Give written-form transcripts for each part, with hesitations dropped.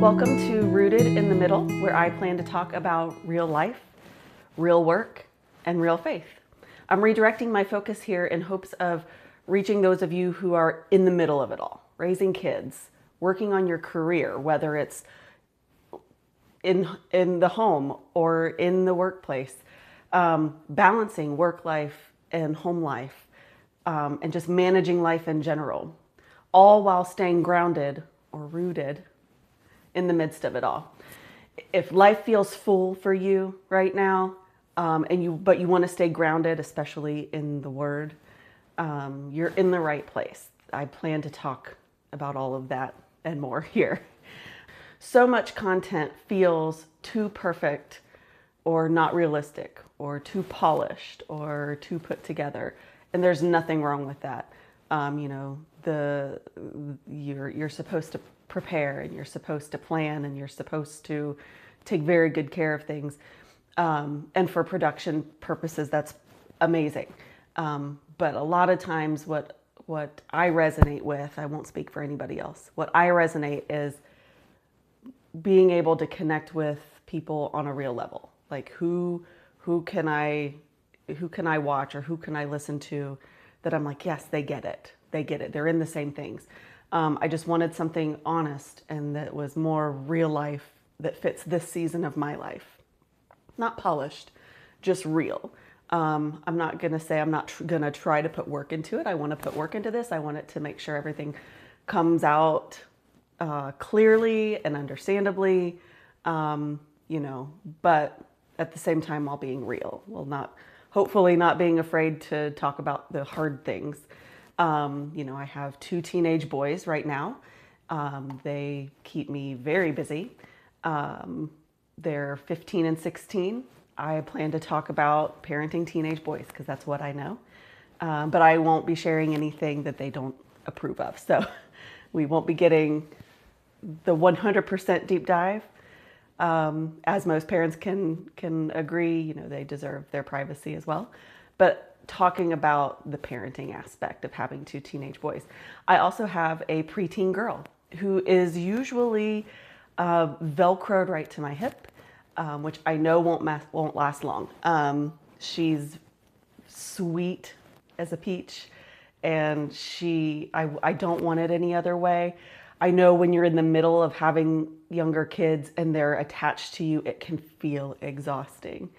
Welcome to Rooted in the Middle, where I plan to talk about real life, real work, and real faith. I'm redirecting my focus here in hopes of reaching those of you who are in the middle of it all, raising kids, working on your career, whether it's in the home or in the workplace, balancing work life and home life, and just managing life in general, all while staying grounded or rooted in the midst of it all. If life feels full for you right now, but you want to stay grounded, especially in the Word, you're in the right place. I plan to talk about all of that and more here. So much content feels too perfect or not realistic or too polished or too put together, and there's nothing wrong with that. You're supposed to prepare, and you're supposed to plan, and you're supposed to take very good care of things. And for production purposes, that's amazing. But a lot of times what I resonate with, I won't speak for anybody else, what I resonate is being able to connect with people on a real level. Like who can I watch or who can I listen to that I'm like, yes, they get it. They get it. They're in the same things. I just wanted something honest and that was more real life that fits this season of my life. Not polished, just real. I'm not going to say I'm not going to try to put work into it. I want to put work into this. I want it to make sure everything comes out clearly and understandably, but at the same time while being real. Hopefully not being afraid to talk about the hard things. I have 2 teenage boys right now. They keep me very busy. They're 15 and 16. I plan to talk about parenting teenage boys because that's what I know. But I won't be sharing anything that they don't approve of. So we won't be getting the 100% deep dive. As most parents can agree, they deserve their privacy as well. But talking about the parenting aspect of having 2 teenage boys. I also have a preteen girl who is usually Velcroed right to my hip, which I know won't last long. She's sweet as a peach, and I don't want it any other way. I know when you're in the middle of having younger kids and they're attached to you, it can feel exhausting.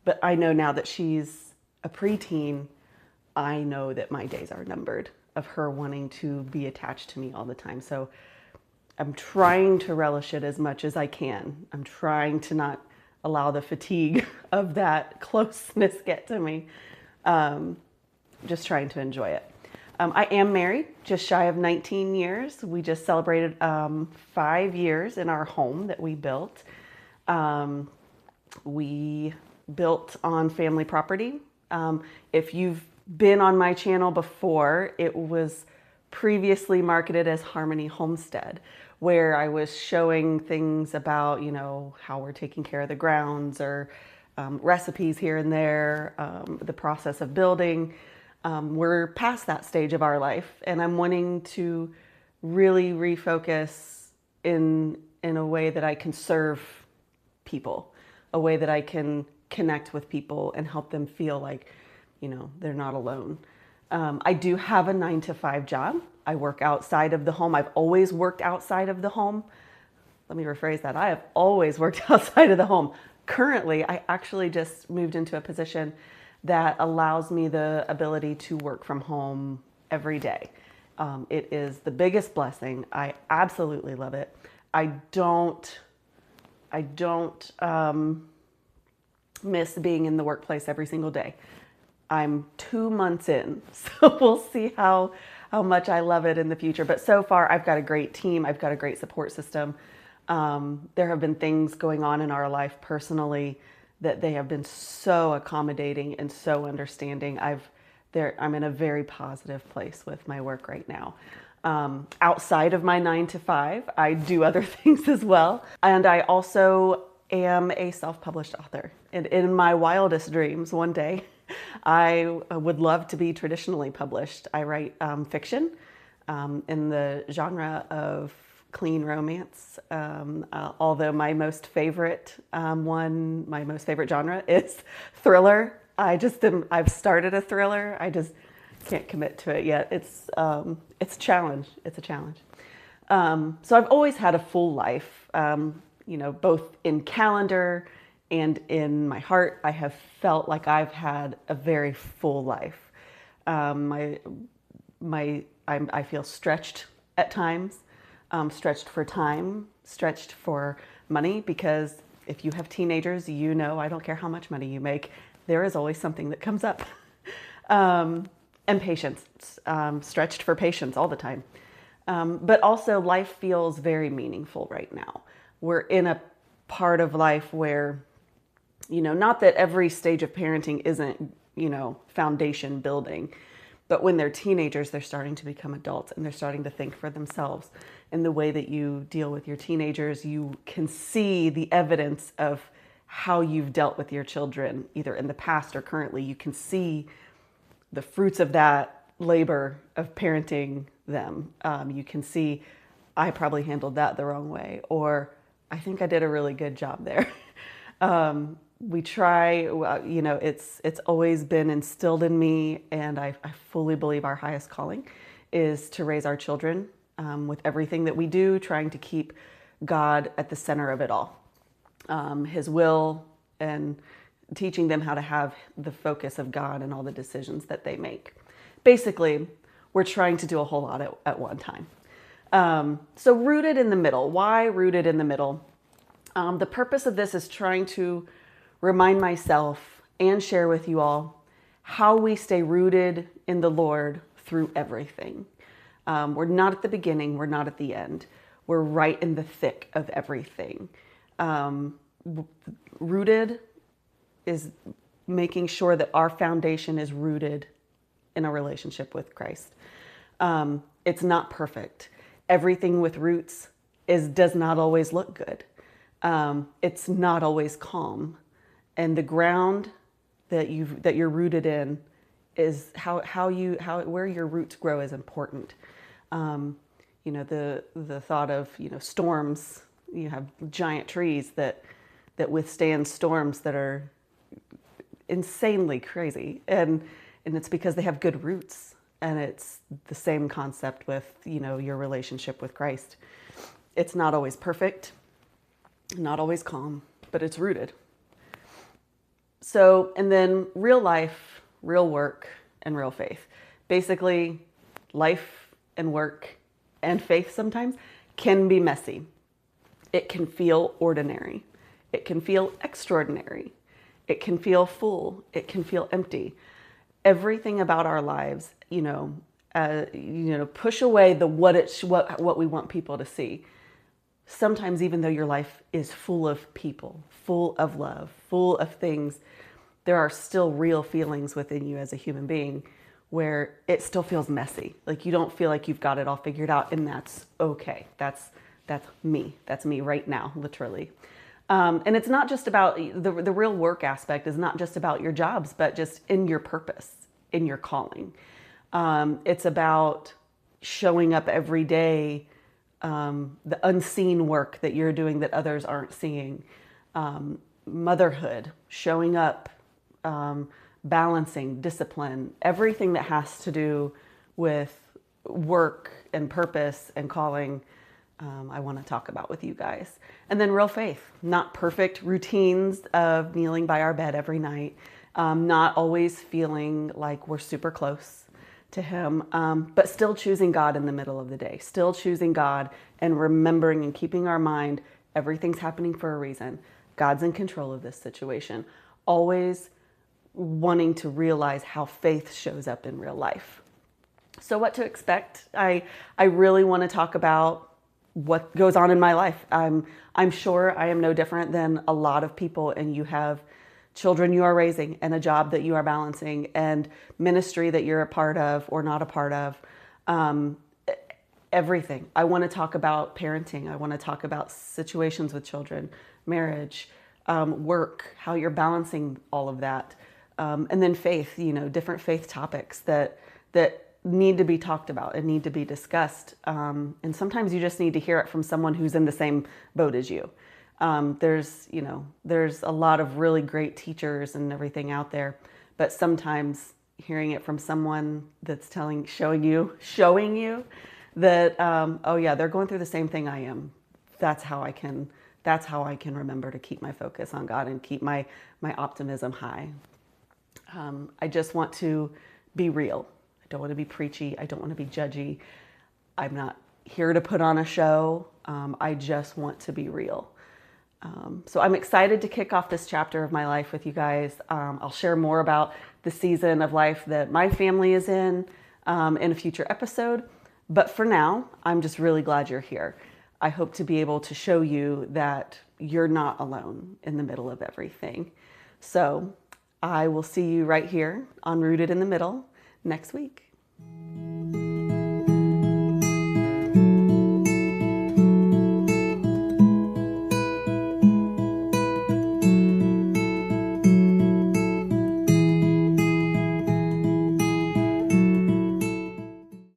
But I know now that she's a preteen, I know that my days are numbered of her wanting to be attached to me all the time. So I'm trying to relish it as much as I can. I'm trying to not allow the fatigue of that closeness get to me. Just trying to enjoy it. I am married, just shy of 19 years. We just celebrated 5 years in our home that we built. We built on family property. If you've been on my channel before, it was previously marketed as Harmony Homestead, where I was showing things about, how we're taking care of the grounds or recipes here and there, the process of building. We're past that stage of our life, and I'm wanting to really refocus in a way that I can serve people, a way that I can connect with people and help them feel like, they're not alone. I do have a 9-to-5 job. I work outside of the home. I've always worked outside of the home. Let me rephrase that. I have always worked outside of the home. Currently, I actually just moved into a position that allows me the ability to work from home every day. It is the biggest blessing. I absolutely love it. I don't miss being in the workplace every single day. I'm 2 months in, so we'll see how much I love it in the future. But so far, I've got a great team. I've got a great support system. There have been things going on in our life personally that they have been so accommodating and so understanding. I'm in a very positive place with my work right now. Outside of my 9-to-5, I do other things as well. And I also am a self-published author. And in my wildest dreams, one day, I would love to be traditionally published. I write fiction in the genre of clean romance. Although my most favorite my most favorite genre is thriller. I've started a thriller. I just can't commit to it yet. It's a challenge. It's a challenge. So I've always had a full life, both in calendar and in my heart. I have felt like I've had a very full life. I feel stretched at times, stretched for time, stretched for money, because if you have teenagers, I don't care how much money you make, there is always something that comes up. And patience, stretched for patience all the time. But also life feels very meaningful right now. We're in a part of life where, not that every stage of parenting isn't, foundation building, but when they're teenagers, they're starting to become adults and they're starting to think for themselves. And the way that you deal with your teenagers, you can see the evidence of how you've dealt with your children, either in the past or currently. You can see the fruits of that labor of parenting them. You can see, I probably handled that the wrong way, or I think I did a really good job there. We try, it's always been instilled in me, and I fully believe our highest calling is to raise our children with everything that we do, trying to keep God at the center of it all. His will, and teaching them how to have the focus of God in all the decisions that they make. Basically, we're trying to do a whole lot at one time. So rooted in the middle. Why rooted in the middle? The purpose of this is trying to remind myself and share with you all how we stay rooted in the Lord through everything. We're not at the beginning. We're not at the end. We're right in the thick of everything. Rooted is making sure that our foundation is rooted in a relationship with Christ. It's not perfect. Everything with roots does not always look good. It's not always calm. And the ground that you're rooted in is where your roots grow is important. The thought of, storms. You have giant trees that withstand storms that are insanely crazy, and it's because they have good roots. And it's the same concept with your relationship with Christ. It's not always perfect, not always calm, but it's rooted. So, and then real life, real work, and real faith. Basically, life and work and faith sometimes can be messy. It can feel ordinary. It can feel extraordinary. It can feel full. It can feel empty. Everything about our lives, push away the what we want people to see. Sometimes, even though your life is full of people, full of love, full of things, there are still real feelings within you as a human being where it still feels messy. Like you don't feel like you've got it all figured out, and that's okay. That's me. That's me right now, literally. And it's not just about the real work aspect is not just about your jobs, but just in your purpose, in your calling. It's about showing up every day, the unseen work that you're doing that others aren't seeing. Motherhood, showing up, balancing, discipline, everything that has to do with work and purpose and calling. I want to talk about with you guys. And then real faith, not perfect routines of kneeling by our bed every night, not always feeling like we're super close to Him, but still choosing God in the middle of the day, still choosing God and remembering and keeping our mind, everything's happening for a reason. God's in control of this situation. Always wanting to realize how faith shows up in real life. So what to expect? I really want to talk about what goes on in my life. I'm sure I am no different than a lot of people, and you have children you are raising and a job that you are balancing and ministry that you're a part of or not a part of. Everything. I want to talk about parenting. I want to talk about situations with children, marriage, work, how you're balancing all of that. And then faith, different faith topics that need to be talked about and need to be discussed. And sometimes you just need to hear it from someone who's in the same boat as you. There's a lot of really great teachers and everything out there, but sometimes hearing it from someone that's showing you that, oh yeah, they're going through the same thing I am. That's how I can remember to keep my focus on God and keep my optimism high. I just want to be real. I don't want to be preachy. I don't want to be judgy. I'm not here to put on a show. I just want to be real. So I'm excited to kick off this chapter of my life with you guys. I'll share more about the season of life that my family is in a future episode. But for now, I'm just really glad you're here. I hope to be able to show you that you're not alone in the middle of everything. So I will see you right here on Rooted in the Middle next week.